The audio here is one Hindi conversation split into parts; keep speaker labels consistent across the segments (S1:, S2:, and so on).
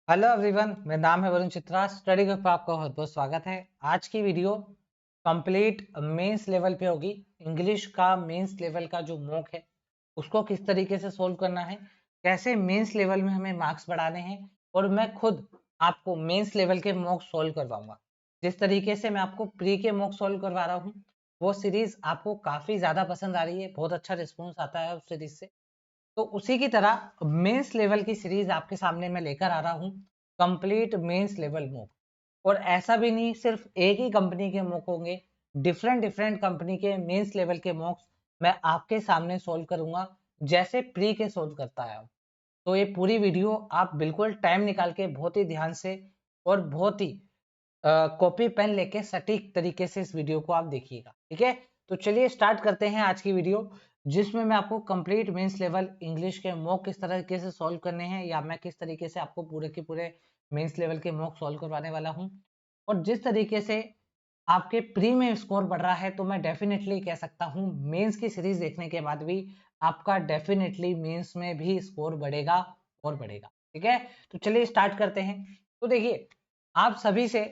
S1: हेलो एवरीवन, मेरा नाम है वरुण चित्रा। स्टडी ग्रुप पर आपका बहुत बहुत स्वागत है। आज की वीडियो कंप्लीट मेंस लेवल पे होगी। इंग्लिश का मेंस लेवल का जो मॉक है उसको किस तरीके से सोल्व करना है, कैसे मेंस लेवल में हमें मार्क्स बढ़ाने हैं, और मैं खुद आपको मेंस लेवल के मॉक सोल्व करवाऊंगा। जिस तरीके से मैं आपको प्री के मॉक सोल्व करवा रहा हूँ वो सीरीज आपको काफी ज्यादा पसंद आ रही है, बहुत अच्छा रिस्पॉन्स आता है उस सीरीज से। तो उसी की तरह मेंस लेवल की सीरीज आपके सामने मैं लेकर आ रहा हूँ, कंप्लीट मेंस लेवल मॉक। और ऐसा भी नहीं सिर्फ एक ही कंपनी के मॉक होंगे, डिफरेंट डिफरेंट कंपनी के मेंस लेवल के मॉक्स मैं आपके सामने सोल्व करूंगा, जैसे प्री के सोल्व करता है। तो ये पूरी वीडियो आप बिल्कुल टाइम निकाल के बहुत ही ध्यान से और बहुत ही कॉपी पेन लेके सटीक तरीके से इस वीडियो को आप देखिएगा, ठीक है। तो चलिए स्टार्ट करते हैं आज की वीडियो, जिसमें मैं आपको कंप्लीट मेंस लेवल इंग्लिश के मॉक किस तरीके से सॉल्व करने हैं, या मैं किस तरीके से आपको पूरे के पूरे मेंस लेवल के मॉक सॉल्व करवाने वाला हूं। और जिस तरीके से आपके प्री में स्कोर बढ़ रहा है, तो मैं डेफिनेटली कह सकता हूं मेंस की सीरीज देखने के बाद भी आपका डेफिनेटली मेंस में भी स्कोर बढ़ेगा और बढ़ेगा, ठीक है। तो चलिए स्टार्ट करते हैं। तो देखिए, आप सभी से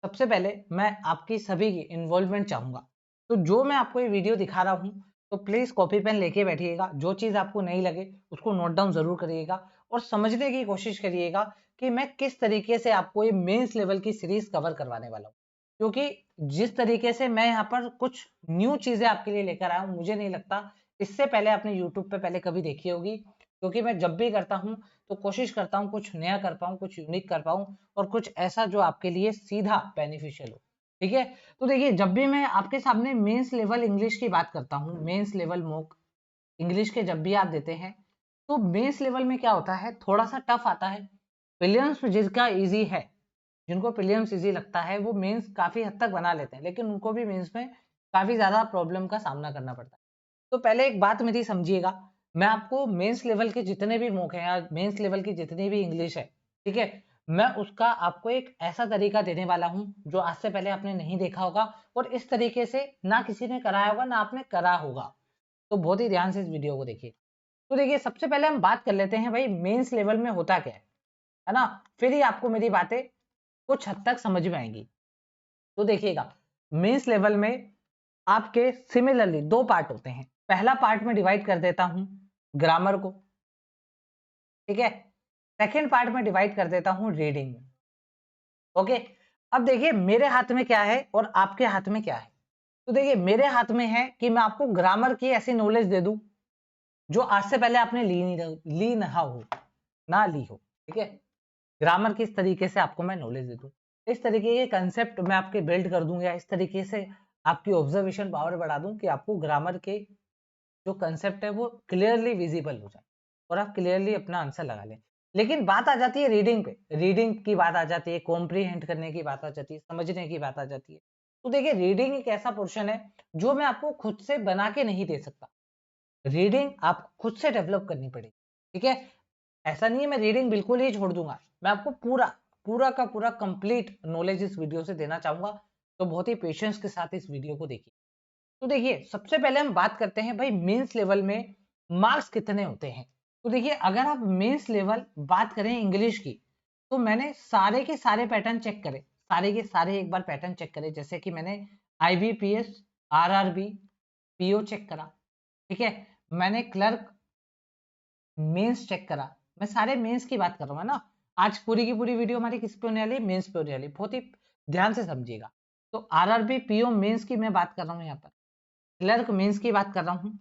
S1: सबसे पहले मैं आपकी सभी की इन्वॉल्वमेंट चाहूंगा। तो जो मैं आपको ये वीडियो दिखा रहा हूं, तो प्लीज कॉपी पेन लेके बैठिएगा। जो चीज आपको नहीं लगे उसको नोट डाउन जरूर करिएगा और समझने की कोशिश करिएगा कि मैं किस तरीके से आपको ये मेंस लेवल की सीरीज कवर करवाने वाला हूँ। क्योंकि जिस तरीके से मैं यहाँ पर कुछ न्यू चीजें आपके लिए लेकर आया हूँ, मुझे नहीं लगता इससे पहले आपने यूट्यूब पे पहले कभी देखी होगी। क्योंकि मैं जब भी करता हूँ तो कोशिश करता हूँ कुछ नया कर पाऊँ, कुछ यूनिक कर पाऊँ, और कुछ ऐसा जो आपके लिए सीधा बेनिफिशियल हो, ठीक है। तो देखिए, जब भी मैं आपके सामने मेंस लेवल इंग्लिश की बात करता हूँ, मेंस लेवल मॉक इंग्लिश के जब भी आप देते हैं, तो मेंस लेवल में क्या होता है, थोड़ा सा टफ आता है। प्रीलिम्स जिसका इजी है, जिनको प्रीलिम्स इजी लगता है, वो मेंस काफी हद तक बना लेते हैं, लेकिन उनको भी मेंस में काफी ज्यादा प्रॉब्लम का सामना करना पड़ता है। तो पहले एक बात मेरी समझिएगा, मैं आपको मेंस लेवल के जितने भी मॉक हैं या मेंस लेवल की जितनी भी इंग्लिश है, ठीक है, मैं उसका आपको एक ऐसा तरीका देने वाला हूं जो आज से पहले आपने नहीं देखा होगा, और इस तरीके से ना किसी ने कराया होगा ना आपने करा होगा। तो बहुत ही ध्यान से इस वीडियो को देखिए। तो देखिए, सबसे पहले हम बात कर लेते हैं भाई मेंस लेवल में होता क्या है ना। फिर ही आपको मेरी बातें कुछ हद तक समझ में आएंगी। तो देखिएगा, मेंस लेवल में आपके सिमिलरली दो पार्ट होते हैं। पहला पार्ट में डिवाइड कर देता हूं ग्रामर को, ठीक है। सेकेंड पार्ट में डिवाइड कर देता हूं रीडिंग में, ओके। अब देखिए मेरे हाथ में क्या है और आपके हाथ में क्या है। तो देखिए, मेरे हाथ में है कि मैं आपको ग्रामर की ऐसी नॉलेज दे दूं जो आज से पहले आपने ली ना ली हो, ठीक है। ग्रामर किस तरीके से आपको मैं नॉलेज दे दूं, इस तरीके के कंसेप्ट मैं आपके बिल्ड कर दूं, या इस तरीके से आपकी ऑब्जर्वेशन पावर बढ़ा दूं कि आपको ग्रामर के जो कंसेप्ट है वो क्लियरली विजिबल हो जाए और आप क्लियरली अपना आंसर लगा लें। लेकिन बात आ जाती है रीडिंग पे, रीडिंग की बात आ जाती है, कॉम्प्रीहेंड करने की बात आ जाती है, समझने की बात आ जाती है। तो देखिए, रीडिंग एक ऐसा पोर्शन है जो मैं आपको खुद से बना के नहीं दे सकता। रीडिंग आप खुद से डेवलप करनी पड़ेगी, ठीक है। ऐसा नहीं है मैं रीडिंग बिल्कुल ही छोड़ दूंगा, मैं आपको पूरा पूरा का पूरा कंप्लीट नॉलेज इस वीडियो से देना चाहूंगा। तो बहुत ही पेशेंस के साथ इस वीडियो को देखिए। तो देखिए, सबसे पहले हम बात करते हैं भाई मेंस लेवल में मार्क्स कितने होते हैं। तो देखिए, अगर आप मेंस लेवल बात करें इंग्लिश की, तो मैंने सारे के सारे पैटर्न चेक करे, सारे के सारे एक बार पैटर्न चेक करे। जैसे कि मैंने आईबीपीएस, आरआरबी, पीओ चेक करा, ठीक है। मैंने क्लर्क मेंस चेक करा। मैं सारे मेंस की बात कर रहा हूँ ना। आज पूरी की पूरी वीडियो हमारी किस पे होने वाली है, मेंस पे होने वाली है। बहुत ही ध्यान से समझिएगा। तो आरआरबी, पीओ मेंस की मैं बात कर रहा हूँ, यहाँ पर क्लर्क मेंस की बात कर रहा हूँ।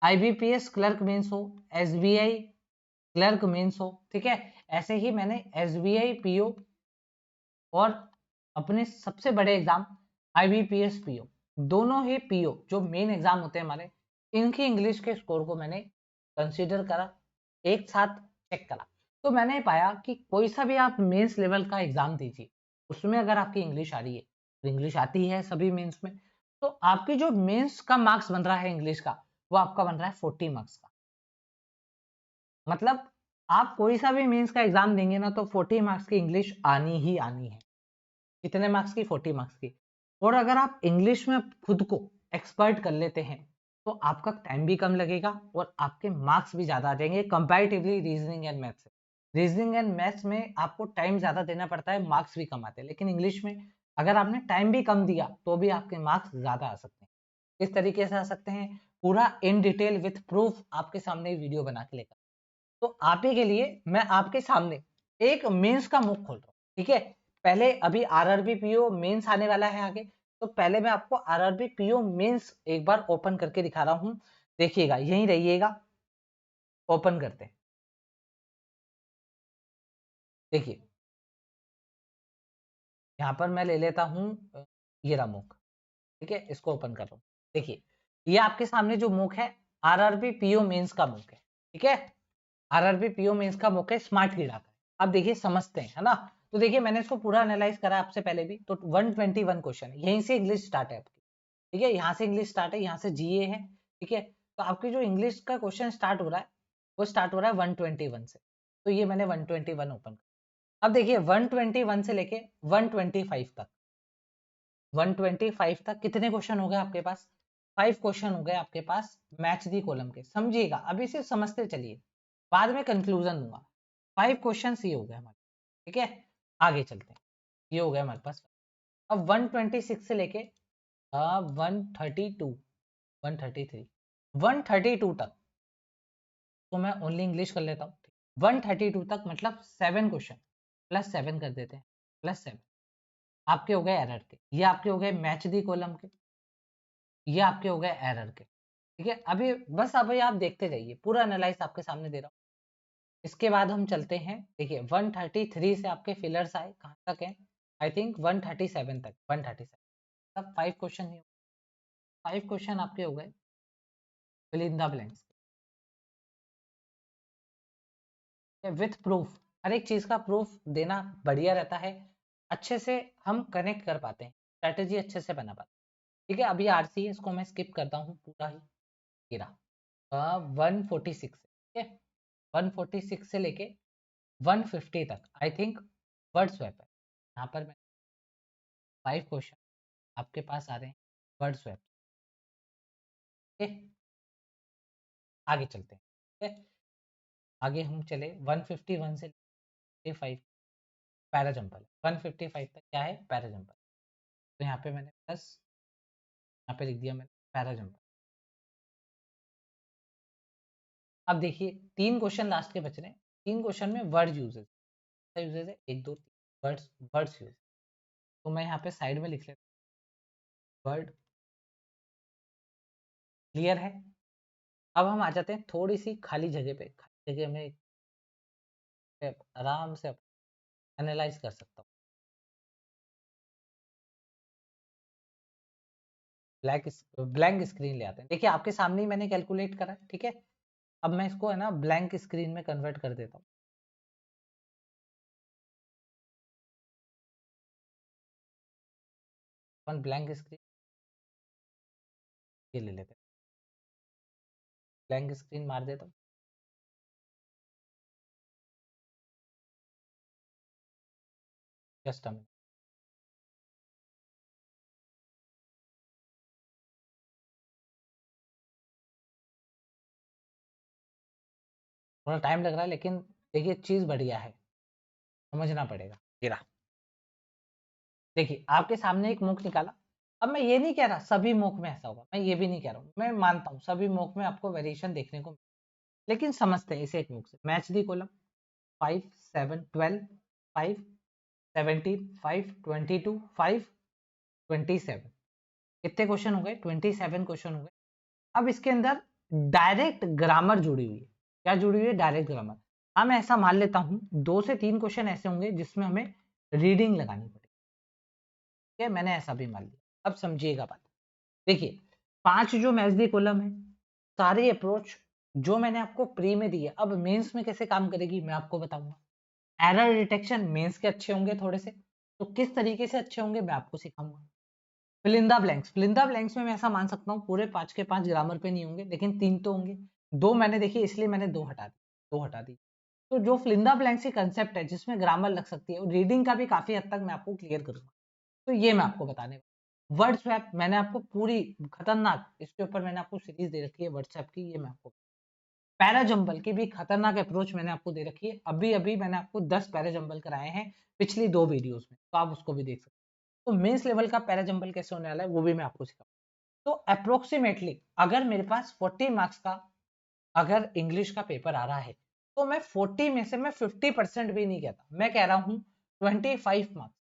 S1: आईबीपीएस क्लर्क मेंस हो, एसबीआई क्लर्क मेंस हो, ठीक है। ऐसे ही मैंने एसबीआई पीओ और अपने सबसे बड़े एग्जाम आईबीपीएस पीओ, दोनों ही पीओ जो मेन एग्जाम होते हैं हमारे, इनकी इंग्लिश के स्कोर को मैंने कंसीडर करा, एक साथ चेक करा। तो मैंने पाया कि कोई सा भी आप मेंस लेवल का एग्जाम दीजिए, उसमें अगर आपकी इंग्लिश आ रही है, तो इंग्लिश आती है सभी मेंस में, तो आपकी जो मेंस का मार्क्स बन रहा है इंग्लिश का, वो आपका बन रहा है 40 मार्क्स का। मतलब आप कोई सा भी मेंस का एग्जाम देंगे ना, तो 40 मार्क्स की इंग्लिश आनी ही आनी है। कितने मार्क्स की, 40 मार्क्स की। और अगर आप इंग्लिश में खुद को एक्सपर्ट कर लेते हैं, तो आपका टाइम भी कम लगेगा और आपके मार्क्स भी ज्यादा आ जाएंगे कंपैरेटिवली रीजनिंग एंड मैथ से। रीजनिंग एंड मैथ्स में आपको टाइम ज्यादा देना पड़ता है, मार्क्स भी कम आते हैं, लेकिन इंग्लिश में अगर आपने टाइम भी कम दिया तो भी आपके मार्क्स ज्यादा आ सकते हैं। किस तरीके से आ सकते हैं, पूरा इन डिटेल विथ प्रूफ आपके सामने वीडियो बना के लेकर। तो आप ही के लिए मैं आपके सामने एक मेंस का मुख खोल रहा हूँ, ठीक है। पहले अभी आरआरबी पीओ मेंस आने वाला है आगे, तो पहले मैं आपको आरआरबी पीओ मेंस एक बार ओपन करके दिखा रहा हूँ। देखिएगा, यहीं रहिएगा, ओपन करते हैं। देखिए यहाँ पर मैं ले लेता हूँ ये रहा मुख, ठीक है, इसको ओपन कर रहा हूँ। देखिए ये आपके सामने जो मुख है आरआरबी पीओ मेंस का मुख है, ठीक है। आरआरबी पीओ मेंस का मुख है स्मार्ट कीड़ा का। अब देखिए समझते हैं, है ना। तो देखिए मैंने इसको पूरा एनालाइज करा आपसे पहले भी, तो 121 क्वेश्चन है, यहीं से इंग्लिश स्टार्ट है आपकी, ठीक है। यहाँ से इंग्लिश स्टार्ट है, यहाँ से जीए है, ठीक है। तो आपकी जो इंग्लिश का क्वेश्चन स्टार्ट हो रहा है वो स्टार्ट हो रहा है 121 से। तो ये मैंने 121 ओपन। अब देखिए 121 से लेके 125 तक, 125 तक कितने क्वेश्चन हो गए आपके पास, 5 क्वेश्चन हो गए आपके पास मैच दी कॉलम के। समझिएगा, अभी सिर्फ समझते चलिए, बाद में कंक्लूजन दूंगा। 5 क्वेश्चन ये हो गए हमारे, ठीक है। आगे चलते हैं, ये हो गया हमारे पास। अब 126 से लेके 132, 133, 132 तक, तो मैं ओनली इंग्लिश कर लेता हूँ। 132 तक मतलब 7 क्वेश्चन, प्लस 7 कर देते हैं, प्लस 7 आपके हो गए एरर के, ये आपके हो गए मैच दी कॉलम के, ये आपके हो गए एरर के, ठीक है। अभी बस अभी आप देखते जाइए, पूरा एनालाइज आपके सामने दे रहा हूँ। इसके बाद हम चलते हैं, देखिए 133 से आपके फिलर्स आए कहाँ तक है, आई थिंक 137 तक, 137 तक 5 क्वेश्चन ही, 5 क्वेश्चन आपके हो गए fill in the blanks with proof. हर एक चीज का प्रूफ देना बढ़िया रहता है, अच्छे से हम कनेक्ट कर पाते हैं, स्ट्रेटेजी अच्छे से बना पाते हैं, ठीक है। अभी आरसी है, इसको मैं स्किप करता हूँ पूरा ही, ये रहा 146, ठीक है। 146 से लेके 150 तक आई थिंक वर्ड स्वैप है। यहाँ पर मैं 5 क्वेश्चन आपके पास आ रहे हैं वर्ड स्वैप, ठीक है। आगे चलते हैं, ठीक है। आगे हम चले 151 से 55 पैराजंपल, 155 तक क्या है पैराजंपल। तो यहाँ पे मैंने प्लस, यहाँ पे लिख दिया मैंने पैराजंपल। अब देखिए 3 क्वेश्चन लास्ट के बच रहे हैं, 3 क्वेश्चन में वर्ड यूजेस, यूजेस है 1 2 3 वर्ड्स, वर्ड्स यूज। तो मैं यहाँ पे साइड में लिख लेता हूँ वर्ड, क्लियर है। अब हम आ जाते हैं थोड़ी सी खाली जगह पे, खाली जगह में आराम से एनालाइज कर सकता हूँ। ब्लैक ब्लैंक स्क्रीन ले आते हैं, देखिए आपके सामने ही मैंने कैलकुलेट करा है, ठीक है। अब मैं इसको है ना ब्लैंक स्क्रीन में कन्वर्ट कर देता हूँ। अपन ब्लैंक स्क्रीन ये ले लेते हैं, ब्लैंक स्क्रीन मार देता हूँ। जस्ट थोड़ा टाइम लग रहा है, लेकिन देखिए चीज बढ़िया है, समझना पड़ेगा। ये रहा, देखिए आपके सामने एक मुख निकाला। अब मैं ये नहीं कह रहा सभी मुख में ऐसा होगा, मैं ये भी नहीं कह रहा हूँ, मैं मानता हूँ सभी मुख में आपको वेरिएशन देखने को, लेकिन समझते हैं इसे एक मुख से। मैच दी कॉलम 5 7 12 5 17 5 22 5 27, कितने क्वेश्चन हो गए 27 क्वेश्चन हो गए। अब इसके अंदर डायरेक्ट ग्रामर जुड़ी हुई है, क्या जुड़ी हुई है डायरेक्ट ग्रामर। हम ऐसा मान लेता हूं 2 से 3 क्वेश्चन ऐसे होंगे जिसमें हमें रीडिंग लगानी पड़ेगी, ठीक है, मैंने ऐसा भी मान लिया। अब समझिएगा बात, देखिए 5 जो मैच दी कॉलम है, सारी अप्रोच जो मैंने आपको प्री में दी है, अब मेंस में कैसे काम करेगी मैं आपको बताऊंगा। एरर डिटेक्शन मेंस के अच्छे होंगे थोड़े से, तो किस तरीके से अच्छे होंगे मैं आपको सिखाऊंगा। फिलिंदा ब्लैंक्स, फिलिंदा ब्लैंक्स में मैं ऐसा मान सकता हूँ पूरे 5 के 5 ग्रामर पे नहीं होंगे, लेकिन 3 तो होंगे। 2 मैंने देखी इसलिए मैंने 2 हटा दी, 2 हटा दी। तो जो फिलिंदा ब्लैंक्स की कंसेप्ट है जिसमें ग्रामर लग सकती है, रीडिंग का भी काफी हद तक मैं आपको क्लियर करूंगा। तो ये मैं आपको बताने, वर्ड स्वैप मैंने आपको पूरी खतरनाक, इसके ऊपर मैंने आपको सीरीज दे रखी है वर्ड स्वैप की, ये मैं आपको पैराजंबल की भी खतरनाक अप्रोच मैंने आपको दे रखी है, अभी अभी मैंने आपको 10 पैराजंबल कराए हैं पिछली 2 वीडियोस में, तो आप उसको भी देख सकते हैं। तो मेंस लेवल का पैराजंबल कैसे होने वाला है वो भी मैं आपको सिखाऊंगा। तो अप्रोक्सीमेटली अगर मेरे पास 40 मार्क्स का अगर इंग्लिश का पेपर आ रहा है, तो मैं 40 में से मैं 50% भी नहीं कहता, मैं कह रहा हूं 25 मार्क्स,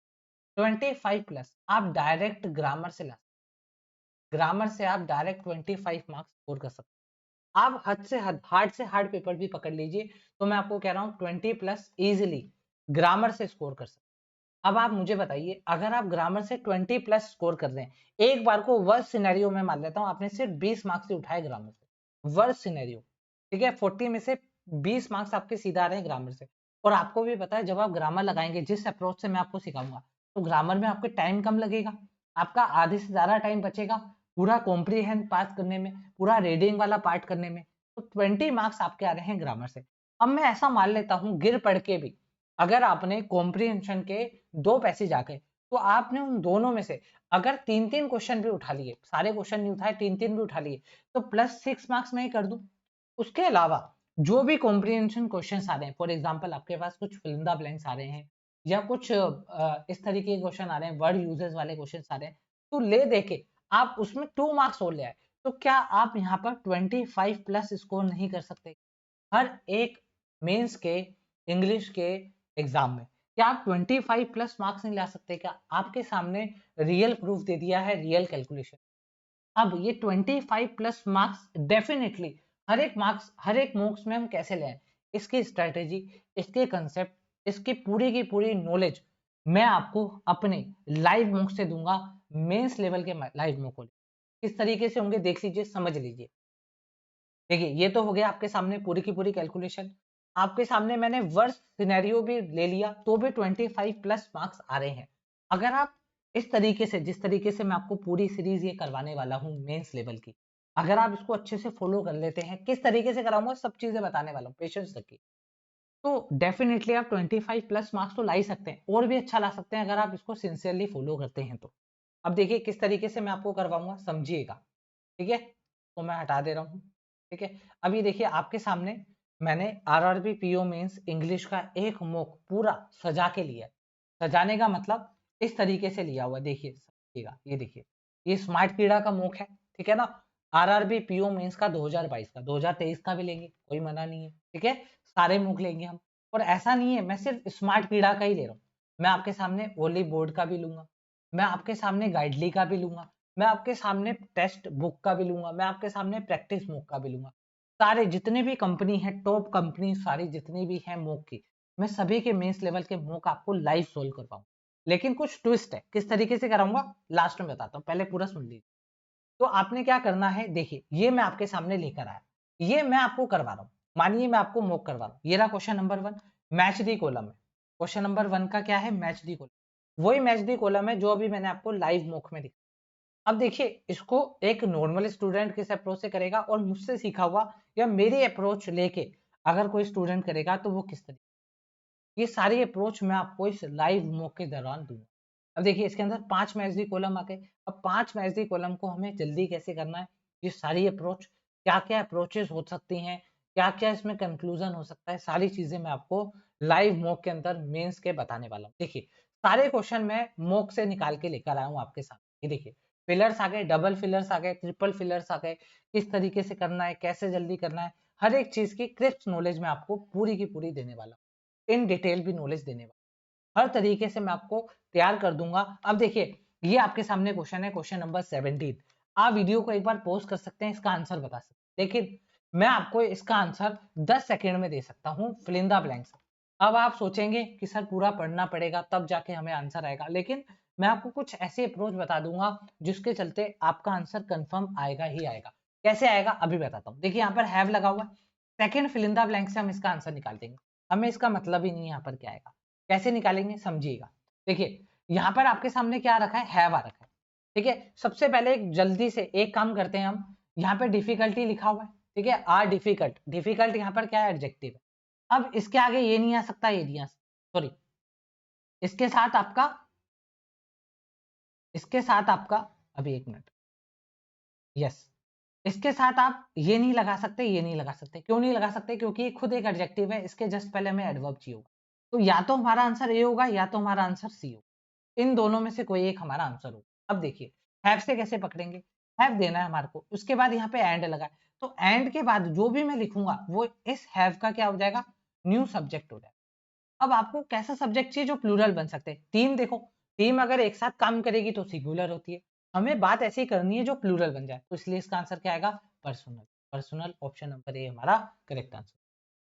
S1: 25 प्लस आप डायरेक्ट ग्रामर से ला, ग्रामर से आप डायरेक्ट 25 मार्क्स स्कोर कर सकते हैं। आप हद से हद, हार्ड से हार्ड पेपर भी पकड़ लीजिए, तो मैं आपको कह रहा हूं 20 प्लस इजिली ग्रामर से स्कोर कर सकते हैं। अब आप मुझे बताइए, अगर आप ग्रामर से 20 प्लस स्कोर कर रहे हैं, एक बार को वर्स्ट सिनेरियो में मान लेता हूं आपने सिर्फ 20 मार्क्स से उठाए ग्रामर से, वर्स्ट सिनेरियो, ठीक है, 40 में से 20 मार्क्स आपके सीधा आ रहे हैं ग्रामर से। और आपको भी पता है जब आप ग्रामर लगाएंगे जिस अप्रोच से मैं आपको सिखाऊंगा, तो ग्रामर में आपके टाइम कम लगेगा, आपका आधे से ज्यादा टाइम बचेगा पूरा कॉम्प्रीहेंड पास करने में, पूरा रीडिंग वाला पार्ट करने में। तो 20 मार्क्स आपके आ रहे हैं ग्रामर से। अब मैं ऐसा मान लेता हूं गिर पढ़ के भी अगर आपने कॉम्प्रीहेंशन के 2 पैसेज आ गए, तो आपने उन दोनों में से अगर 3-3 क्वेश्चन भी उठा लिए, सारे क्वेश्चन नहीं उठाए 3-3 भी उठा लिए, तो +6 मार्क्स मैं ही कर दूं। उसके अलावा जो भी कॉम्प्रीहेंशन क्वेश्चंस आ रहे हैं, फॉर एग्जांपल आपके पास कुछ फिल इन द ब्लैंक्स आ रहे हैं, या कुछ इस तरीके के क्वेश्चन आ रहे हैं, वर्ड यूजेस वाले क्वेश्चंस आ रहे हैं, तो ले दे के आप उसमें 2 मार्क्स और ले आए, तो क्या आप यहाँ पर 25 प्लस स्कोर नहीं कर सकते? हर एक मेंस के इंग्लिश के एग्जाम में क्या आप 25 प्लस मार्क्स नहीं ला सकते? क्या आपके सामने रियल प्रूफ दे दिया है, रियल कैलकुलेशन। अब ये 25 प्लस मार्क्स डेफिनेटली हर एक मॉक्स में हम कैसे ले आए, इसकी स्ट्रेटेजी, इसके कंसेप्ट, इसकी की पूरी नॉलेज मैं आपको अपने लाइव मॉक से दूंगा। मेंस लेवल के लाइव मॉक को किस तरीके से होंगे देख लीजिए, समझ लीजिए। देखिए ये तो हो गया आपके सामने पूरी की पूरी कैलकुलेशन, आपके सामने मैंने वर्स्ट सिनेरियो भी ले लिया तो भी 25 प्लस मार्क्स आ रहे हैं। अगर आप इस तरीके से, जिस तरीके से मैं आपको पूरी सीरीज ये करवाने वाला हूँ मेंस लेवल की, अगर आप इसको अच्छे से फॉलो कर लेते हैं, किस तरीके से कराऊंगा सब चीजें बताने वाला हूँ, पेशेंस रखिए, तो डेफिनेटली आप 25 प्लस मार्क्स तो ला ही सकते हैं, और भी अच्छा ला सकते हैं अगर आप इसको सिंसियरली फॉलो करते हैं तो। अब देखिए किस तरीके से मैं आपको करवाऊंगा, समझिएगा, ठीक है। तो मैं हटा दे रहा हूँ, ठीक है। अब ये देखिए आपके सामने मैंने आरआरबी पीओ मेंस इंग्लिश का एक मॉक पूरा सजा के लिया है। सजाने का मतलब इस तरीके से लिया हुआ, देखिए समझिएगा, ये देखिए ये स्मार्ट कीड़ा का मॉक है, ठीक है ना। आरआरबी पीओ मेंस का 2022 का, 2023 का भी लेंगे, कोई मना नहीं है, ठीक है, सारे मॉक लेंगे हम। और ऐसा नहीं है मैं सिर्फ स्मार्ट कीड़ा का ही ले रहा हूँ, मैं आपके सामने ओली बोर्ड का भी लूंगा, मैं आपके सामने गाइडली का भी लूंगा, मैं आपके सामने टेक्स्ट बुक का भी लूंगा, मैं आपके सामने प्रैक्टिस बुक का भी लूंगा। सारे जितने भी कंपनी है, टॉप कंपनी सारी जितनी भी है मॉक की, मैं सभी के मेंस लेवल के मॉक आपको लाइव सोल्व करवाऊंगा। लेकिन कुछ ट्विस्ट है, किस तरीके से कराऊंगा लास्ट में बताता हूँ, पहले पूरा सुन लीजिए। तो आपने क्या करना है, देखिए ये मैं आपके सामने लेकर आया, ये मैं आपको करवा रहा हूँ, मानिए मैं आपको मॉक करवा रहा हूँ। ये रहा question number 1, match the column है। क्वेश्चन नंबर 1 का क्या है, मैच दी कॉलम, वही मैच दी कॉलम है जो अभी मैंने आपको लाइव मॉक में दिखा। अब देखिए इसको एक नॉर्मल स्टूडेंट किस अप्रोच से करेगा, और मुझसे सीखा हुआ या मेरी अप्रोच लेके अगर कोई स्टूडेंट करेगा तो वो किस तरीके, ये सारी अप्रोच मैं आपको इस लाइव मॉक के दौरान दूंगा। अब देखिए इसके अंदर 5 मैच दी कॉलम आ गए। अब 5 मैच दी कॉलम को हमें जल्दी कैसे करना है, ये सारी अप्रोच, क्या क्या अप्रोचेस हो सकती हैं, क्या क्या इसमें कंक्लूजन हो सकता है, सारी चीजें मैं आपको लाइव मॉक के अंदर मेंस के बताने वाला हूँ। देखिए सारे क्वेश्चन मैं मॉक से निकाल के लेकर आया हूँ आपके सामने। ये देखिए फिलर्स आ गए, डबल फिलर्स आ गए, ट्रिपल फिलर्स आ गए, किस तरीके से करना है, कैसे जल्दी करना है, हर एक चीज की क्रिस्प नॉलेज मैं आपको पूरी की पूरी देने वाला हूँ, इन डिटेल भी नॉलेज देने वाला, हर तरीके से मैं आपको तैयार कर दूंगा। अब देखिए ये आपके सामने क्वेश्चन है, क्वेश्चन नंबर 17। आप वीडियो को एक बार पॉज कर सकते हैं, इसका आंसर बता सकते हैं, लेकिन मैं आपको इसका आंसर 10 सेकंड में दे सकता हूँ फिल इन द ब्लैंक्स। अब आप सोचेंगे कि सर पूरा पढ़ना पड़ेगा तब जाके हमें आंसर आएगा, लेकिन मैं आपको कुछ ऐसी अप्रोच बता दूंगा जिसके चलते आपका आंसर कंफर्म आएगा ही आएगा। कैसे आएगा अभी बताता हूँ। देखिए यहाँ पर हैव लगा हुआ है, second fill in the blank से हम इसका आंसर निकाल देंगे, हमें इसका मतलब ही नहीं यहाँ पर क्या आएगा, कैसे निकालेंगे समझिएगा। देखिए यहाँ पर आपके सामने क्या रखा है, हैव आ रखा है, ठीक है। सबसे पहले एक जल्दी से एक काम करते हैं हम, यहाँ पे डिफिकल्टी लिखा हुआ है, ठीक है, आर डिफिकल्ट, डिफिकल्ट यहाँ पर क्या है, एडजेक्टिव है। अब इसके आगे ये नहीं आ सकता, ये नहीं आ सकता, सॉरी, इसके साथ आपका, इसके साथ आपका, अभी एक मिनट, यस, इसके साथ आप ये नहीं लगा सकते, ये नहीं लगा सकते। क्यों नहीं लगा सकते? क्योंकि ये खुद एक एडजेक्टिव है, इसके जस्ट पहले हमें एडवर्ब चाहिए होगा। तो या तो हमारा आंसर ए होगा या तो हमारा आंसर सी होगा। इन दोनों में से कोई एक हमारा आंसर होगा। अब देखिए हैव से कैसे पकड़ेंगे? हैव देना है हमारे को, उसके बाद यहाँ पे एंड लगा है, तो एंड के बाद जो भी मैं लिखूंगा वो इस हैव का क्या हो जाएगा? न्यू सब्जेक्ट हो जाएगा। अब आपको कैसा सब्जेक्ट चाहिए जो प्लूरल बन सकते हैं? टीम देखो, टीम अगर एक साथ काम करेगी तो सिंगुलर होती है। हमें बात ऐसी करनी है जो प्लूरल बन जाए, तो इसलिए इसका आंसर क्या आएगा? Personal. Personal option number A हमारा करेक्ट आंसर।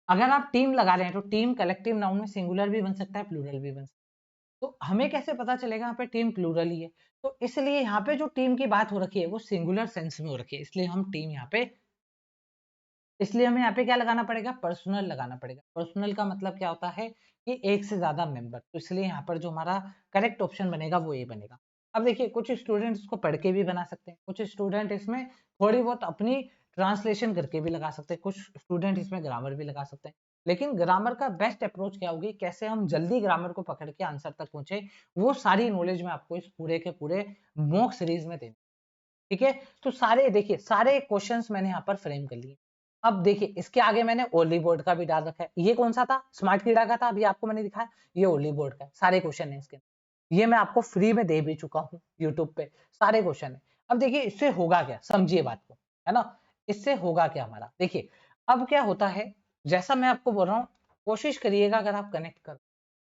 S1: अगर आप टीम लगा रहे हैं तो टीम कलेक्टिव नाउन में सिंगुलर भी बन सकता है, प्लूरल भी बन सकता है। तो हमें कैसे पता चलेगा यहाँ पे टीम प्लूरल ही है? तो इसलिए यहाँ पे जो टीम की बात हो रखी है वो सिंगुलर सेंस में हो रखी है, इसलिए हम टीम यहाँ पे, इसलिए हमें यहाँ पे क्या लगाना पड़ेगा? पर्सनल लगाना पड़ेगा। पर्सनल का मतलब क्या होता है कि एक से ज्यादा मेंबर, तो इसलिए यहाँ पर जो हमारा करेक्ट ऑप्शन बनेगा वो ये बनेगा। अब देखिए कुछ स्टूडेंट इसको पढ़ के भी बना सकते हैं, कुछ स्टूडेंट इसमें थोड़ी बहुत अपनी ट्रांसलेशन करके भी लगा सकते हैं, कुछ स्टूडेंट इसमें ग्रामर भी लगा सकते हैं। लेकिन ग्रामर का बेस्ट अप्रोच क्या होगी, कैसे हम जल्दी ग्रामर को पकड़ के आंसर तक पहुंचे, वो सारी नॉलेज मैं आपको इस पूरे के पूरे मॉक सीरीज में देंगे। ठीक है, तो सारे देखिए सारे क्वेश्चंस मैंने यहाँ पर फ्रेम कर लिए। अब देखिए इसके आगे मैंने ओनली बोर्ड का भी डाल रखा है। ये कौन सा था? स्मार्ट कीड़ा का था, अभी आपको मैंने दिखाया। ये ओनली बोर्ड का है, सारे क्वेश्चन है इसके। ये मैं आपको फ्री में दे भी चुका हूँ यूट्यूब पे, सारे क्वेश्चन है। अब देखिए इससे होगा क्या, समझिए बात को, है ना। इससे होगा क्या हमारा, देखिए अब क्या होता है, जैसा मैं आपको बोल रहा हूँ, कोशिश करिएगा अगर आप कनेक्ट कर,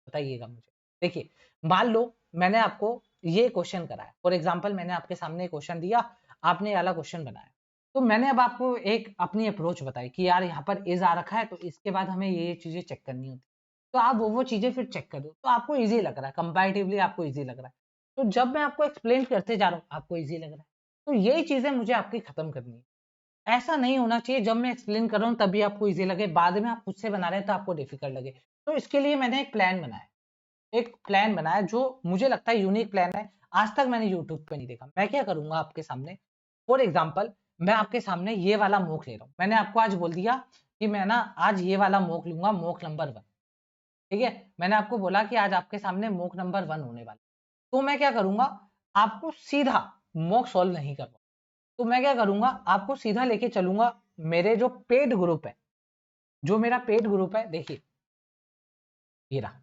S1: बताइएगा मुझे। देखिए मान लो मैंने आपको ये क्वेश्चन कराया, फॉर एग्जाम्पल मैंने आपके सामने क्वेश्चन दिया, आपने वाला क्वेश्चन बनाया, तो मैंने अब आपको एक अपनी अप्रोच बताई कि यार यहाँ पर इज आ रखा है, तो इसके बाद हमें ये चीजें चेक करनी होती, तो आप वो चीजें फिर चेक कर दो, तो आपको इजी लग रहा है, कंपैरेटिवली आपको इजी लग रहा है। तो जब मैं आपको एक्सप्लेन करते जा रहा हूँ आपको इजी लग रहा है, तो यही चीजें मुझे आपकी खत्म करनी है। ऐसा नहीं होना चाहिए जब मैं एक्सप्लेन कर रहा हूँ तभी आपको इजी लगे, बाद में आप खुद से बना रहे हैं तो आपको डिफिकल्ट लगे। तो इसके लिए मैंने एक प्लान बनाया, एक प्लान बनाया जो मुझे लगता है यूनिक प्लान है, आज तक मैंने यूट्यूब पे नहीं देखा। मैं क्या करूंगा आपके सामने, फॉर एग्जाम्पल मैं आपके सामने ये वाला मोक ले रहा हूँ, मैंने आपको आज बोल दिया कि मैं ना आज ये वाला मोक लूंगा, मोक नंबर 1। ठीक है, मैंने आपको बोला कि आज आपके सामने मोक नंबर 1 होने वाला, तो मैं क्या करूंगा, आपको सीधा मोक सॉल्व नहीं करूंगा, तो मैं क्या करूंगा, आपको सीधा लेके चलूंगा मेरे जो पेड ग्रुप है, जो मेरा पेड ग्रुप है, देखिए ये रहा,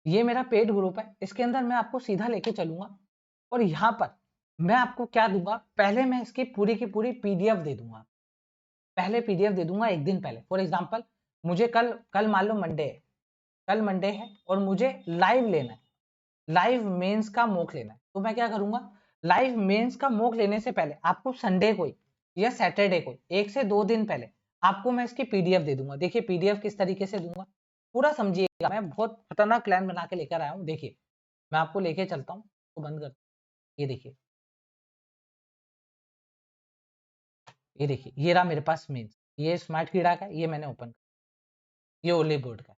S1: ये मेरा पेड ग्रुप है, इसके अंदर मैं आपको सीधा लेके चलूंगा, और यहाँ पर मैं आपको क्या दूंगा, पहले मैं इसकी पूरी की पूरी पीडीएफ दे दूंगा, पहले पीडीएफ दे दूंगा एक दिन पहले। फॉर एग्जांपल मुझे कल कल मान लो मंडे है, कल मंडे है और मुझे लाइव लेना है, लाइव मेंस का मॉक लेना है, तो मैं क्या करूंगा, लाइव मेंस का मॉक लेने से पहले आपको संडे को या सैटरडे को 1 से 2 दिन पहले आपको मैं इसकी पीडीएफ दे दूंगा। देखिए पीडीएफ किस तरीके से दूंगा पूरा समझिएगा, मैं बहुत खतरनाक प्लान बना के लेकर आया हूँ। देखिए मैं आपको लेके चलता हूँ, तो बंद कर, ये देखिए, ये देखिए ये रहा मेरे पास मेंस, ये स्मार्ट कीड़ा का, ये मैंने ओपन, ये ओली बोर्ड का,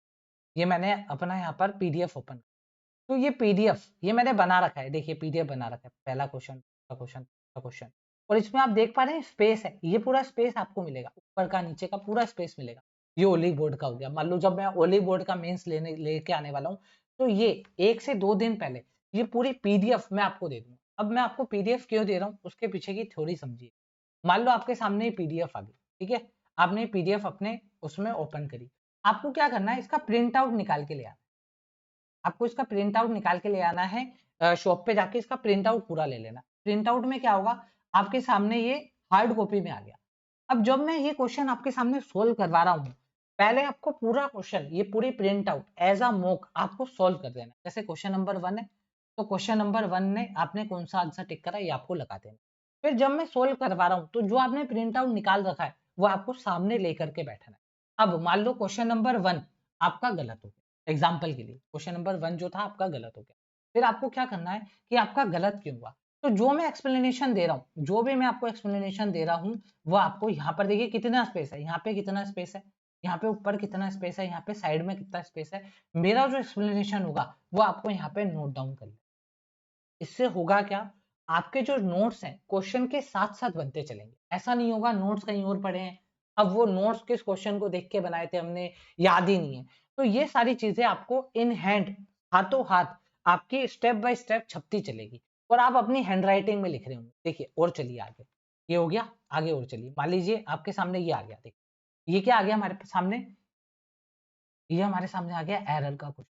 S1: ये मैंने अपना यहाँ पर पीडीएफ ओपन, तो ये पीडीएफ ये मैंने बना रखा है, देखिए पीडीएफ बना रखा है, पहला क्वेश्चन, दूसरा क्वेश्चन, तीसरा क्वेश्चन, और इसमें आप देख पा रहे हैं स्पेस है, ये पूरा स्पेस आपको मिलेगा, ऊपर का नीचे का पूरा स्पेस मिलेगा। ये ओली बोर्ड का हो गया। मान लो जब मैं ओली बोर्ड का मेंस लेके आने वाला हूँ, तो ये 1 से 2 दिन पहले ये पूरी पीडीएफ मैं आपको दे दूंगा। अब मैं आपको पीडीएफ क्यों दे रहा हूँ, उसके पीछे की थ्योरी समझिए। मान लो आपके सामने पीडीएफ आ गई, ठीक है, आपने पीडीएफ अपने उसमें ओपन करी, आपको क्या करना है, इसका प्रिंट आउट निकाल के ले आना, आपको इसका प्रिंट आउट निकाल के ले आना है, शॉप पे जाके इसका प्रिंट आउट पूरा ले लेना। प्रिंट आउट में क्या होगा, आपके सामने ये हार्ड कॉपी में आ गया। अब जब मैं ये क्वेश्चन आपके सामने सोल्व करवा रहा हूँ, पहले आपको पूरा क्वेश्चन ये पूरी print out as a mock आपको सोल्व कर देना। जैसे क्वेश्चन नंबर 1 है, तो क्वेश्चन नंबर 1 में आपने कौन सा आंसर टिक करा ये आपको लगा देना। फिर जब मैं सोल्व करवा रहा हूँ, तो जो आपने प्रिंट आउट निकाल रखा है वो आपको सामने लेकर के बैठना है। अब मान लो क्वेश्चन नंबर 1 आपका गलत हो गया, एग्जाम्पल के लिए क्वेश्चन नंबर 1 जो था आपका गलत हो गया, फिर आपको क्या करना है कि आपका गलत क्यों हुआ, तो जो मैं एक्सप्लेनेशन दे रहा हूँ, जो भी मैं आपको एक्सप्लेनेशन दे रहा हूँ, वो आपको यहाँ पर देखिए कितना स्पेस है, यहाँ पे कितना स्पेस है, यहाँ पे ऊपर कितना स्पेस है, यहाँ पे साइड में कितना स्पेस है, मेरा जो एक्सप्लेनेशन होगा वो आपको यहाँ पे नोट डाउन कर लेना। इससे होगा क्या, आपके जो नोट्स हैं क्वेश्चन के साथ साथ बनते चलेंगे, ऐसा नहीं होगा नोट्स कहीं और पड़े हैं, अब वो नोट्स किस क्वेश्चन को देख के बनाए थे हमने, याद ही नहीं है। तो ये सारी चीजें आपको इन हैंड, हाथों हाथ आपकी स्टेप बाय स्टेप छपती चलेगी, और आप अपनी हैंड राइटिंग में लिख रहे होंगे। देखिए और चलिए आगे, ये हो गया। आगे और चलिए, मान लीजिए आपके सामने ये आ गया, देखिए ये क्या आ गया हमारे सामने, ये हमारे सामने आ गया एरर का क्वेश्चन।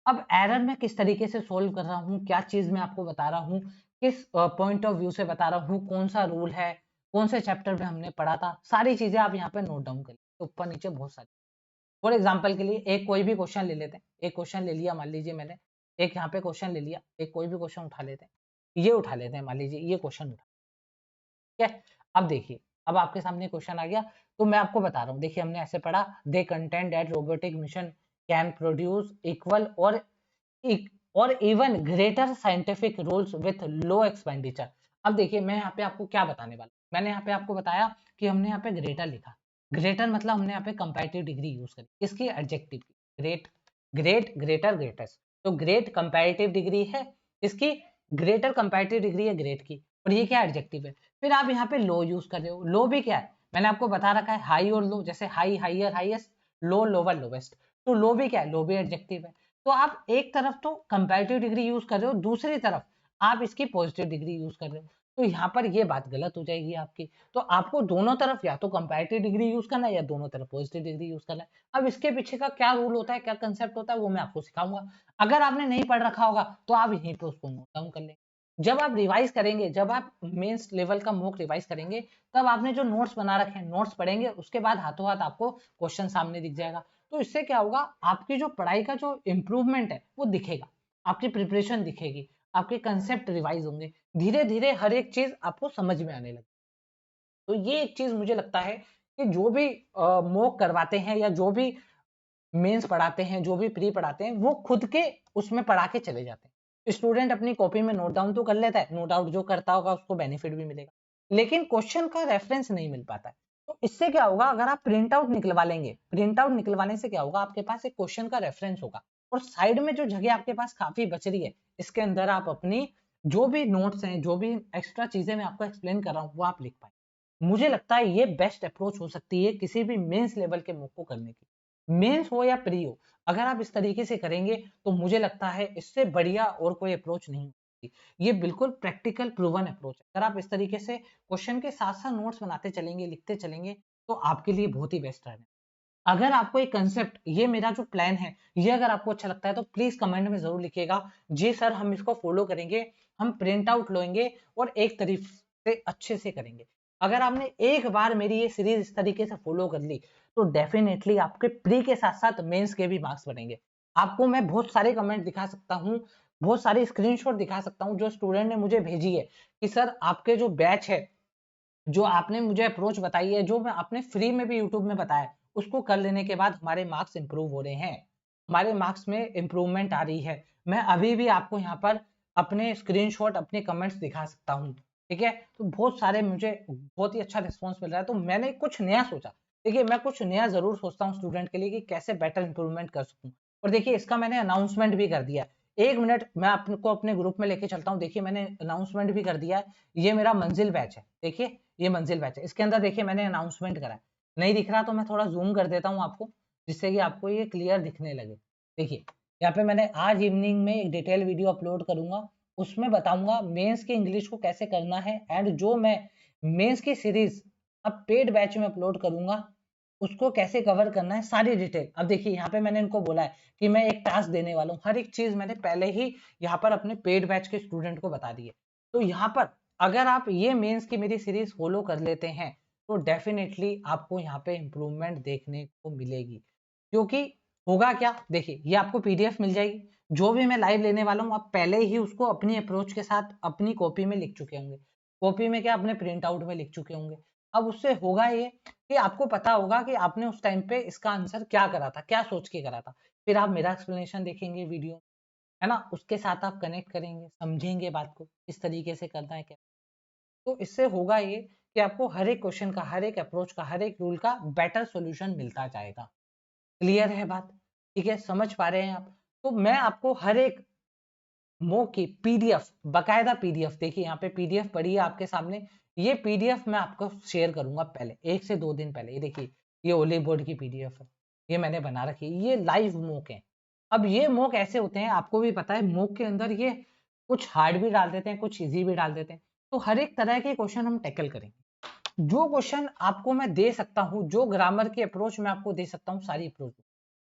S1: अब एरर मैं किस तरीके से सोल्व कर रहा हूँ, क्या चीज मैं आपको बता रहा हूँ, किस पॉइंट ऑफ व्यू से बता रहा हूँ, कौन सा रूल है, कौन से चैप्टर में हमने पढ़ा था, सारी चीजें आप यहाँ पे नोट डाउन करिए, ऊपर नीचे बहुत सारी। फॉर एग्जाम्पल के लिए एक कोई भी क्वेश्चन ले लेते हैं, एक क्वेश्चन ले लिया, मान लीजिए मैंने एक यहाँ पे क्वेश्चन ले लिया, एक कोई भी क्वेश्चन उठा लेते हैं, ये उठा लेते हैं, मान लीजिए ये क्वेश्चन उठा, ठीक है। अब देखिए, अब आपके सामने क्वेश्चन आ गया, तो मैं आपको बता रहा हूँ, देखिए हमने ऐसे पढ़ा, they contend that robotic mission can produce equal or even greater scientific rules with low expenditure. अब देखिए मैं यहाँ पे आपको क्या बताने वाला, मैंने यहाँ पे आपको बताया कि हमने यहाँ पे ग्रेटर लिखा, ग्रेटर मतलब हमने यहाँ पे कंपैरेटिव डिग्री यूज करी, किसकी, एडजेक्टिव की, ग्रेट, ग्रेट, ग्रेटर, ग्रेटेस्ट, तो ग्रेट कंपैरेटिव डिग्री है इसकी, ग्रेटर कंपैरेटिव डिग्री है ग्रेट की, और ये क्या एडजेक्टिव है। फिर आप यहाँ पे लो यूज कर रहे हो, लो भी क्या है, मैंने आपको बता रखा है हाई और लो, जैसे हाई हाइयर हाईएस्ट, लो लोअर लोवेस्ट, तो लो भी क्या है, लो भी एडजेक्टिव है। तो आप एक तरफ तो कंपैरेटिव डिग्री यूज कर रहे हो, दूसरी तरफ आप इसकी पॉजिटिव डिग्री यूज कर रहे हो, तो यहाँ पर ये बात गलत हो जाएगी आपकी। तो आपको दोनों तरफ या तो कंपैरेटिव डिग्री यूज करना है या दोनों तरफ पॉजिटिव डिग्री यूज करना है। अब इसके पीछे का क्या रूल होता है, क्या कंसेप्ट होता है, वो मैं आपको सिखाऊंगा। अगर आपने नहीं पढ़ रखा होगा तो आप यहीं पे उसको नोट डाउन कर लें। जब आप रिवाइज करेंगे, जब आप मेंस लेवल का मॉक रिवाइज करेंगे, तब आपने जो नोट्स बना रखे हैं, नोट्स पढ़ेंगे, उसके बाद हाथों हाथ आपको क्वेश्चन सामने दिख जाएगा। तो इससे क्या होगा, आपकी जो पढ़ाई का जो इम्प्रूवमेंट है वो दिखेगा, आपकी प्रिपरेशन दिखेगी, आपके कंसेप्ट रिवाइज होंगे, धीरे धीरे हर एक चीज आपको समझ में आने लगे। तो ये एक चीज मुझे लगता है कि जो भी मॉक करवाते हैं या जो भी मेंस पढ़ाते हैं, जो भी प्री पढ़ाते हैं, वो खुद के उसमें पढ़ा के चले जाते हैं। स्टूडेंट अपनी कॉपी में नोट डाउन तो कर लेता है, नो डाउट जो करता होगा उसको बेनिफिट भी मिलेगा, लेकिन क्वेश्चन का रेफरेंस नहीं मिल पाता है। तो इससे क्या होगा, अगर आप प्रिंट आउट निकलवा लेंगे, प्रिंट आउट निकलवाने से क्या होगा, आपके पास एक क्वेश्चन का रेफरेंस होगा, और साइड में जो जगह आपके पास काफी बच रही है, इसके अंदर आप अपनी जो भी नोट्स हैं, जो भी एक्स्ट्रा चीजें मैं आपको एक्सप्लेन कर रहा हूँ, वो आप लिख पाए। मुझे लगता है ये बेस्ट अप्रोच हो सकती है किसी भी मेंस लेवल के मूव को करने की, मेंस हो या प्री हो। अगर आप इस तरीके से करेंगे तो मुझे लगता है इससे बढ़िया और कोई अप्रोच नहीं होगी। ये बिल्कुल प्रैक्टिकल प्रूवन अप्रोच है। अगर आप इस तरीके से क्वेश्चन के साथ साथ नोट्स बनाते चलेंगे, लिखते चलेंगे, तो आपके लिए बहुत ही बेस्ट रहने। अगर आपको एक कंसेप्ट, ये मेरा जो प्लान है, ये अगर आपको अच्छा लगता है तो प्लीज कमेंट में जरूर लिखिएगा, जी सर हम इसको फॉलो करेंगे, हम प्रिंट आउट लेंगे और एक तरीके से अच्छे से करेंगे। अगर आपने एक बार मेरी ये सीरीज इस तरीके से फॉलो कर ली, तो डेफिनेटली आपके प्री के साथ साथ मेंस के भी मार्क्स बढ़ेंगे। आपको मैं बहुत सारे कमेंट दिखा सकता हूँ, बहुत सारी स्क्रीनशॉट दिखा सकता हूँ जो स्टूडेंट ने मुझे भेजी है कि सर आपके जो बैच है, जो आपने मुझे अप्रोच बताई है, जो मैं आपने फ्री में भी यूट्यूब में बताया, उसको कर लेने के बाद हमारे मार्क्स इंप्रूव हो रहे हैं, हमारे मार्क्स में इंप्रूवमेंट आ रही है। मैं अभी भी आपको यहाँ पर अपने स्क्रीनशॉट, अपने कमेंट्स दिखा सकता हूँ, ठीक है। तो बहुत सारे मुझे बहुत ही अच्छा रिस्पॉन्स मिल रहा है, तो मैंने कुछ नया सोचा। देखिए मैं कुछ नया जरूर सोचता हूँ स्टूडेंट के लिए कि कैसे बेटर इंप्रूवमेंट कर सकूँ, और देखिए इसका मैंने अनाउंसमेंट भी कर दिया है। एक मिनट मैं आपको अपने ग्रुप में लेके चलता हूँ, देखिए मैंने अनाउंसमेंट भी कर दिया है। ये मेरा मंजिल बैच है, देखिए ये मंजिल बैच है, इसके अंदर देखिए मैंने अनाउंसमेंट करा है। नहीं दिख रहा तो मैं थोड़ा जूम कर देता हूँ आपको, जिससे कि आपको ये क्लियर दिखने लगे। देखिए यहाँ पे मैंने आज इवनिंग में एक डिटेल वीडियो अपलोड करूंगा, उसमें बताऊंगा मेंस की इंग्लिश को कैसे करना है, एंड जो मैं मेंस की सीरीज अब पेड बैच में अपलोड करूंगा उसको कैसे कवर करना है, सारी डिटेल। अब देखिए यहाँ पे मैंने इनको बोला है कि मैं एक टास्क देने वाला हूँ, हर एक चीज मैंने पहले ही यहाँ पर अपने पेड बैच के स्टूडेंट को बता दी है। तो यहाँ पर अगर आप ये मेंस की मेरी सीरीज फॉलो कर लेते हैं, तो डेफिनेटली आपको यहाँ पे इंप्रूवमेंट देखने को मिलेगी। क्योंकि होगा क्या, देखिए ये आपको पीडीएफ मिल जाएगी, जो भी मैं लाइव लेने वाला हूँ आप पहले ही उसको अपनी अप्रोच के साथ अपनी कॉपी में लिख चुके होंगे, कॉपी में क्या अपने प्रिंट आउट में लिख चुके होंगे। अब उससे होगा ये कि आपको पता होगा कि आपने उस टाइम पे इसका आंसर क्या करा था, क्या सोच के करा था। फिर आप मेरा एक्सप्लेनेशन देखेंगे वीडियो, है ना, उसके साथ आप कनेक्ट करेंगे, समझेंगे बात को किस तरीके से करना है क्या। तो इससे होगा ये कि आपको हर एक क्वेश्चन का, हर एक अप्रोच का, हर एक रूल का बेटर सॉल्यूशन मिलता जाएगा। क्लियर है बात, ठीक है, समझ पा रहे हैं आप। तो मैं आपको हर एक मॉक की पीडीएफ, बकायदा पीडीएफ, देखिए यहाँ पे पीडीएफ पड़ी है आपके सामने, ये पीडीएफ मैं आपको शेयर करूंगा पहले 1 से 2 दिन पहले। ये देखिए ये ओली बोर्ड की पीडीएफ है, ये मैंने बना रखी है, ये लाइव मॉक है। अब ये मॉक ऐसे होते हैं, आपको भी पता है, मॉक के अंदर ये कुछ हार्ड भी डाल देते हैं, कुछ इजी भी डाल देते हैं। तो हर एक तरह के क्वेश्चन हम टैकल करेंगे। जो क्वेश्चन आपको मैं दे सकता हूँ, जो ग्रामर की अप्रोच मैं आपको दे सकता हूँ, सारी अप्रोच।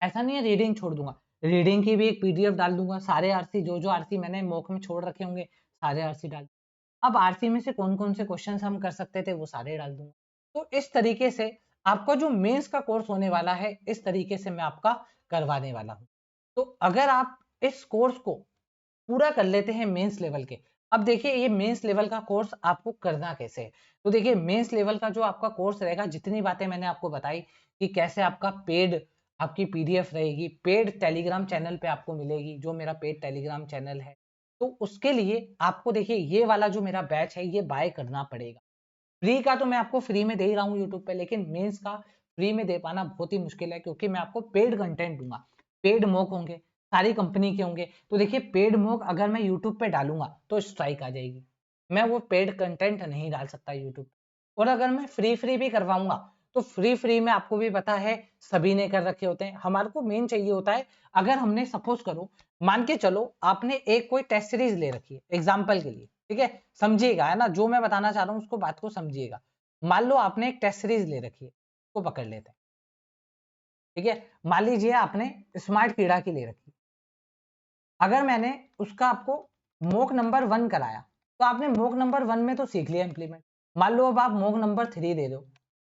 S1: ऐसा नहीं है रीडिंग छोड़ दूंगा, रीडिंग की भी एक पीडीएफ डाल दूंगा, सारे आरसी जो आरसी मैंने मॉक में छोड़ रखे होंगे सारे आरसी डाल। अब आरसी में से कौन कौन से क्वेश्चन हम कर सकते थे वो सारे डाल दूंगा। तो इस तरीके से आपका जो मेंस का कोर्स होने वाला है, इस तरीके से मैं आपका करवाने वाला हूँ। तो अगर आप इस कोर्स को पूरा कर लेते हैं मेंस लेवल के, अब देखिए ये मेंस लेवल का कोर्स आपको करना कैसे है। तो देखिए मेंस लेवल का जो आपका कोर्स रहेगा, जितनी बातें मैंने आपको बताई कि कैसे आपका पेड आपकी पीडीएफ रहेगी, पेड टेलीग्राम चैनल पे आपको मिलेगी, जो मेरा पेड टेलीग्राम चैनल है, तो उसके लिए आपको देखिए ये वाला जो मेरा बैच है ये बाय करना पड़ेगा। फ्री का तो मैं आपको फ्री में दे ही रहा हूँ यूट्यूब पे, लेकिन मेंस का फ्री में दे पाना बहुत ही मुश्किल है, क्योंकि मैं आपको पेड कंटेंट दूंगा, पेड मॉक होंगे, सारी कंपनी के होंगे। तो देखिए पेड मॉक अगर मैं यूट्यूब पे डालूंगा तो स्ट्राइक आ जाएगी, मैं वो पेड कंटेंट नहीं डाल सकता यूट्यूब। और अगर मैं फ्री फ्री भी करवाऊंगा तो फ्री फ्री में आपको भी पता है सभी ने कर रखे होते हैं। हमारे को मेन चाहिए होता है, अगर हमने सपोज करो, मान के चलो आपने एक कोई टेस्ट सीरीज ले रखी है एग्जाम्पल के लिए, ठीक है, समझिएगा है ना, जो मैं बताना चाह रहा हूँ उसको बात को समझिएगा। मान लो आपने एक टेस्ट सीरीज ले रखी है, उसको पकड़ लेते हैं, ठीक है। मान लीजिए आपने स्मार्ट कीड़ा की ले रखी, अगर मैंने उसका आपको मोक नंबर 1 कराया, तो आपने मोक नंबर 1 में तो सीख लिया इंप्लीमेंट। मान लो अब आप मोक नंबर 3 दे दो,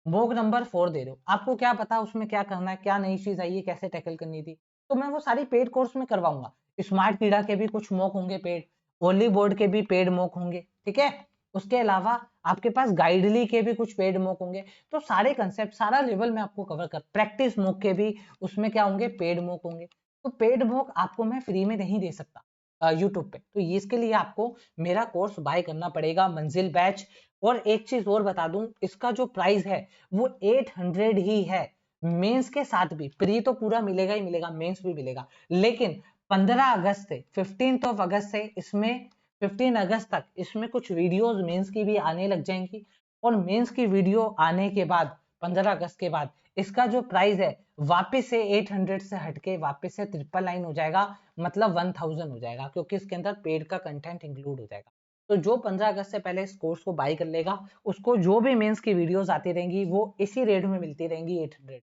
S1: मोक नंबर 4 दे दो, आपको क्या पता उसमें क्या करना है, क्या नई चीज आई है, कैसे टैकल करनी थी। तो मैं वो सारी पेड कोर्स में करवाऊंगा। स्मार्ट कीड़ा के भी कुछ मॉक होंगे पेड, होली बोर्ड के भी पेड मॉक होंगे, ठीक है। उसके अलावा आपके पास गाइडली के भी कुछ पेड मॉक होंगे। तो सारे कंसेप्ट, सारा लेवल में आपको कवर कर, प्रैक्टिस मॉक के भी उसमें क्या होंगे, पेड मॉक होंगे। तो पेड मॉक आपको मैं फ्री में नहीं दे सकता यूट्यूब पे, तो इसके लिए आपको मेरा कोर्स बाय करना पड़ेगा, मंजिल बैच। और एक चीज और बता दूं, इसका जो प्राइस है वो 800 ही है। मेंस के साथ भी प्री तो पूरा मिलेगा ही मिलेगा, मेंस भी मिलेगा, लेकिन 15 अगस्त से 15 ऑफ अगस्त से इसमें 15 अगस्त तक इसमें कुछ वीडियोस मेंस की भी आने लग जाएंगी। और मेंस की वीडियो आने के बाद 15 अगस्त के बाद इसका जो प्राइस है वापस से 800 से हटके वापस से 999 हो जाएगा, मतलब 1000 हो जाएगा, क्योंकि इसके अंदर पेड का कंटेंट इंक्लूड हो जाएगा। तो जो 15 अगस्त से पहले इस कोर्स को बाय कर लेगा, उसको जो भी मेंस की वीडियोस आती रहेंगी वो इसी रेट में मिलती रहेंगी, 800।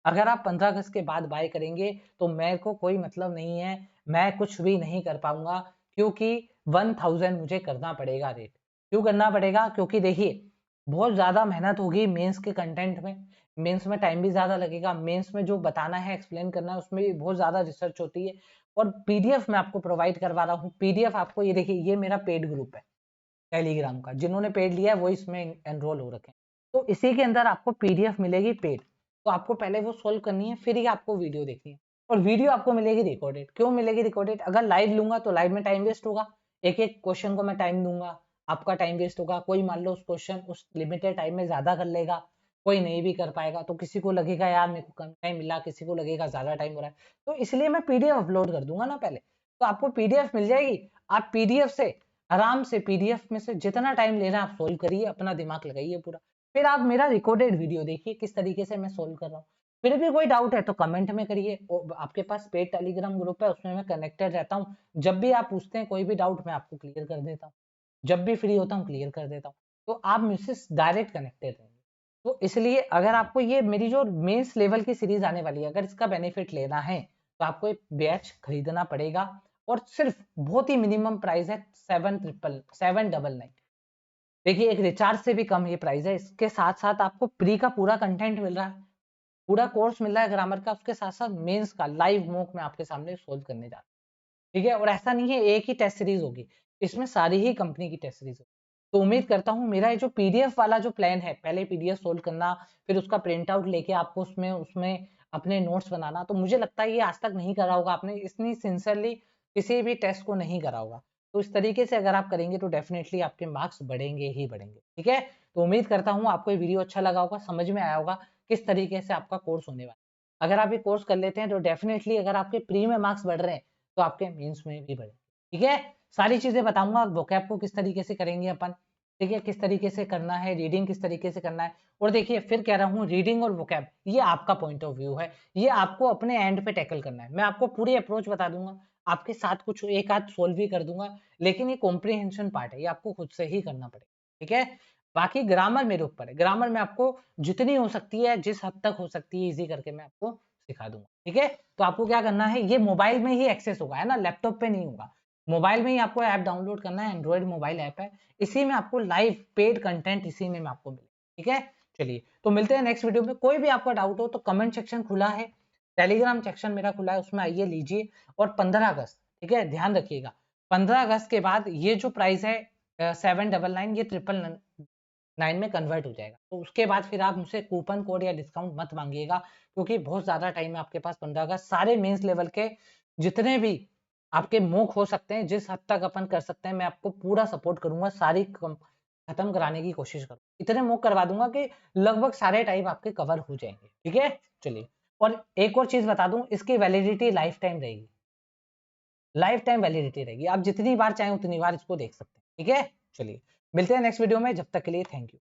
S1: अगर आप 15 अगस्त के बाद बाय करेंगे तो मेरे को कोई मतलब नहीं है, मैं कुछ भी नहीं कर पाऊंगा, क्योंकि 1000 मुझे करना पड़ेगा रेट। क्यों करना पड़ेगा, क्योंकि देखिए बहुत ज्यादा मेहनत होगी मेंस के कंटेंट में, मेंस में टाइम भी ज्यादा लगेगा, मेंस में जो बताना है एक्सप्लेन करना है उसमें भी बहुत ज्यादा रिसर्च होती है। और पीडीएफ मैं आपको प्रोवाइड करवा रहा हूँ, पीडीएफ आपको, ये देखिए ये मेरा पेड ग्रुप है टेलीग्राम का, जिन्होंने पेड लिया है वो इसमें एनरोल हो रखे हैं। तो इसी के अंदर आपको पीडीएफ मिलेगी पेड, तो आपको पहले वो सोल्व करनी है, फिर ही आपको वीडियो देखनी है। और वीडियो आपको मिलेगी रिकॉर्डेड। क्यों मिलेगी रिकॉर्डेड, अगर लाइव लूंगा तो लाइव में टाइम वेस्ट होगा, एक एक क्वेश्चन को मैं टाइम दूंगा, आपका टाइम वेस्ट होगा। कोई मान लो उस क्वेश्चन उस लिमिटेड टाइम में ज्यादा कर लेगा, कोई नहीं भी कर पाएगा, तो किसी को लगेगा यार मेरे को कम टाइम मिला, किसी को लगेगा ज्यादा टाइम हो रहा है। तो इसलिए मैं पीडीएफ अपलोड कर दूंगा ना पहले, तो आपको पीडीएफ मिल जाएगी। आप पीडीएफ से आराम से, पीडीएफ में से जितना टाइम लेना आप सोल्व करिए, अपना दिमाग लगाइए पूरा, फिर आप मेरा रिकॉर्डेड वीडियो देखिए किस तरीके से मैं सोल्व कर रहा हूँ। फिर भी कोई डाउट है तो कमेंट में करिए, आपके पास पेड टेलीग्राम ग्रुप है उसमें मैं कनेक्टेड रहता हूँ, जब भी आप पूछते हैं कोई भी डाउट मैं आपको क्लियर कर देता हूँ, जब भी फ्री होता हूँ क्लियर कर देता हूँ। तो आप मुझसे डायरेक्ट कनेक्टेड रहेंगे। तो इसलिए अगर आपको ये मेरी जो मेंस लेवल की सीरीज आने वाली है, अगर इसका बेनिफिट लेना है तो आपको एक बैच खरीदना पड़ेगा। और सिर्फ बहुत ही मिनिमम प्राइस है 799। देखिए एक रिचार्ज से भी कम ये प्राइस है। इसके साथ साथ आपको प्री का पूरा कंटेंट मिल रहा है, पूरा कोर्स मिल रहा है ग्रामर का, उसके साथ साथ मेंस का लाइव मॉक में आपके सामने सोल्व करने जा रहा हूं, ठीक है। और ऐसा नहीं है एक ही टेस्ट सीरीज होगी, इसमें सारी ही कंपनी की टेस्ट सीरीज होगी। तो उम्मीद करता हूँ मेरा ये जो पीडीएफ वाला जो प्लान है, पहले पीडीएफ सोल्व करना, फिर उसका प्रिंट आउट लेके आपको उसमें उसमें अपने नोट्स बनाना, तो मुझे लगता है ये आज तक नहीं करा होगा आपने, इतनी सिंसियरली किसी भी टेस्ट को नहीं करा होगा। तो इस तरीके से अगर आप करेंगे तो डेफिनेटली आपके मार्क्स बढ़ेंगे ही बढ़ेंगे, ठीक है। तो उम्मीद करता हूँ आपको ये वीडियो अच्छा लगा होगा, समझ में आया होगा किस तरीके से आपका कोर्स होने वाला है। अगर आप ये कोर्स कर लेते हैं तो डेफिनेटली अगर आपके प्री में मार्क्स बढ़ रहे हैं तो आपके मेंस में भी बढ़े, ठीक है। सारी चीजें बताऊंगा, वोकैब को किस तरीके से करेंगे अपन, ठीक है, किस तरीके से करना है, रीडिंग किस तरीके से करना है। और देखिए फिर कह रहा हूँ, रीडिंग और वोकैब ये आपका पॉइंट ऑफ व्यू है, ये आपको अपने एंड पे टैकल करना है, मैं आपको पूरी अप्रोच बता दूंगा। आपके साथ कुछ एक आध सोल्व भी कर दूंगा, लेकिन ये कॉम्प्रिहेंशन पार्ट है, ये आपको खुद से ही करना पड़ेगा, ठीक है। बाकी ग्रामर मेरे ऊपर है, ग्रामर में आपको जितनी हो सकती है, जिस हद तक हो सकती है इजी करके मैं आपको सिखा दूंगा, ठीक है। तो आपको क्या करना है, ये मोबाइल में ही एक्सेस होगा, है ना, लैपटॉप पे नहीं होगा। मोबाइल में ही आपको ऐप डाउनलोड करना है, एंड्रॉइड मोबाइल ऐप है, इसी में आपको लाइव पेड कंटेंट इसी में आपको मिले, ठीक है। चलिए तो मिलते हैं नेक्स्ट वीडियो में। कोई भी आपका डाउट हो तो कमेंट सेक्शन खुला है, टेलीग्राम सेक्शन मेरा खुला है, उसमें आइए लीजिए। और 15 अगस्त, ठीक है, ध्यान रखिएगा, 15 अगस्त के बाद ये जो प्राइस है 799, ये 999 में कन्वर्ट हो जाएगा। तो उसके बाद फिर आप मुझसे कूपन कोड या डिस्काउंट मत मांगिएगा, क्योंकि बहुत ज्यादा टाइम है आपके पास। 15 अगस्त सारे मेंस लेवल के जितने भी आपके मूक हो सकते हैं, जिस हद तक अपन कर सकते हैं, मैं आपको पूरा सपोर्ट करूंगा, सारी खत्म कराने की कोशिश करूँ, इतने मूक करवा दूंगा कि लगभग सारे टाइप आपके कवर हो जाएंगे, ठीक है। चलिए, और एक और चीज बता दूं, इसकी वैलिडिटी लाइफ टाइम रहेगी, लाइफ टाइम वैलिडिटी रहेगी, आप जितनी बार चाहें उतनी बार इसको देख सकते हैं, ठीक है। चलिए मिलते हैं नेक्स्ट वीडियो में, जब तक के लिए थैंक यू।